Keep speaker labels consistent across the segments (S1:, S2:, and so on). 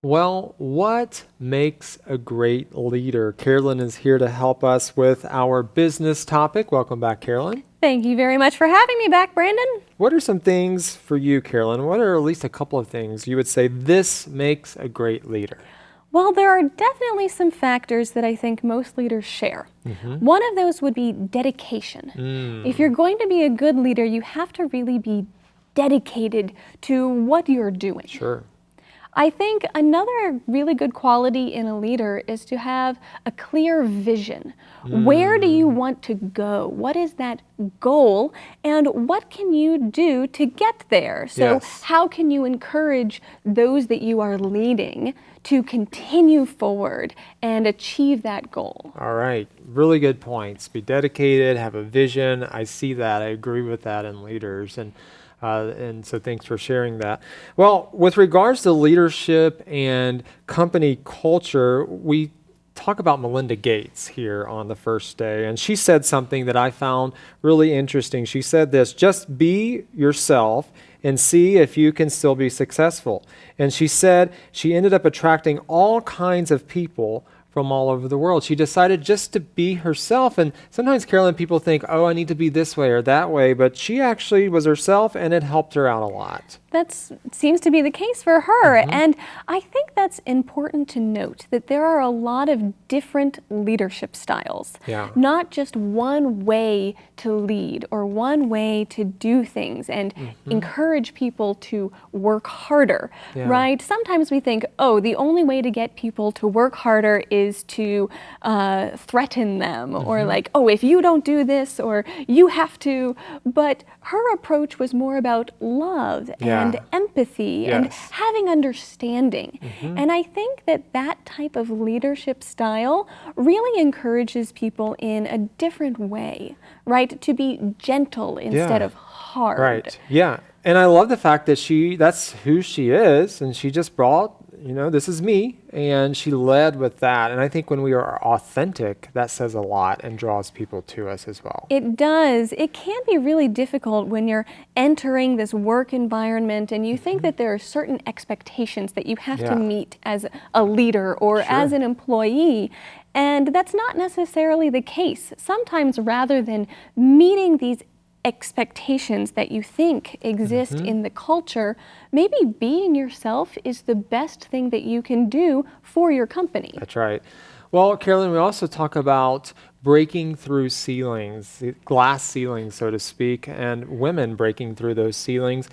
S1: Well, what makes a great leader? Carolyn is here to help us with our business topic. Welcome back, Carolyn.
S2: Thank you very much for having me back, Brandon.
S1: What are some things for you, Carolyn? What are at least a couple of things you would say this makes a great leader?
S2: Well, there are definitely some factors that I think most leaders share. One of those would be dedication. If you're going to be a good leader, you have to really be dedicated to what you're doing.
S1: Sure.
S2: I think another really good quality in a leader is to have a clear vision. Where do you want to go? What is that goal? And what can you do to get there? So how can you encourage those that you are leading to continue forward and achieve that goal?
S1: All right. Really good points. Be dedicated, have a vision. I see that. I agree with that in leaders. And so thanks for sharing that. Well, with regards to leadership and company culture, we talk about Melinda Gates here on the first day. And she said something that I found really interesting. She said this: just be yourself and see if you can still be successful. And she said she ended up attracting all kinds of people from all over the world. She decided just to be herself. And sometimes, Carolyn, people think, oh, I need to be this way or that way, but she actually was herself and it helped her out a lot.
S2: That seems to be the case for her. And I think that's important to note, that there are a lot of different leadership styles. Not just one way to lead or one way to do things and encourage people to work harder, right? Sometimes we think, oh, the only way to get people to work harder is to threaten them or like, oh, if you don't do this or you have to. But her approach was more about love and empathy and having understanding. And I think that that type of leadership style really encourages people in a different way, right? To be gentle instead of hard.
S1: Right. Yeah. And I love the fact that that's who she is, and she just brought, this is me, and she led with that. And I think when we are authentic, that says a lot and draws people to us as well.
S2: It does. It can be really difficult when you're entering this work environment and you think that there are certain expectations that you have to meet as a leader or as an employee. And that's not necessarily the case. Sometimes, rather than meeting these expectations that you think exist in the culture, maybe being yourself is the best thing that you can do for your company.
S1: That's right. Well, Carolyn, we also talk about breaking through ceilings, glass ceilings, so to speak, and women breaking through those ceilings.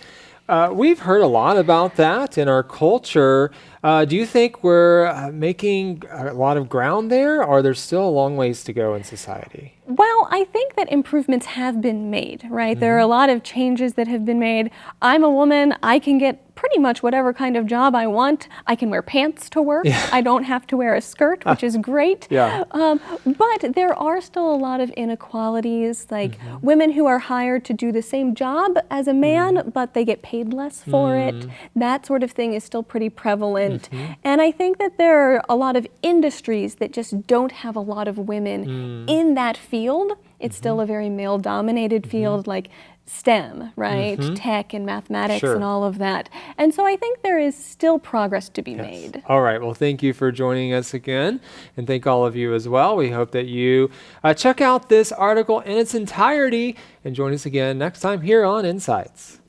S1: We've heard a lot about that in our culture. Do you think we're making a lot of ground there, or there's still a long ways to go in society?
S2: Well, I think that improvements have been made, right? There are a lot of changes that have been made. I'm a woman. I can get pretty much whatever kind of job I want. I can wear pants to work. I don't have to wear a skirt, which is great. But there are still a lot of inequalities, like women who are hired to do the same job as a man, but they get paid less for it. That sort of thing is still pretty prevalent. And I think that there are a lot of industries that just don't have a lot of women in that field. It's still a very male-dominated field, like STEM, right? Tech and mathematics and all of that. And so I think there is still progress to be made.
S1: All right. Well, thank you for joining us again. And thank all of you as well. We hope that you check out this article in its entirety and join us again next time here on Insights.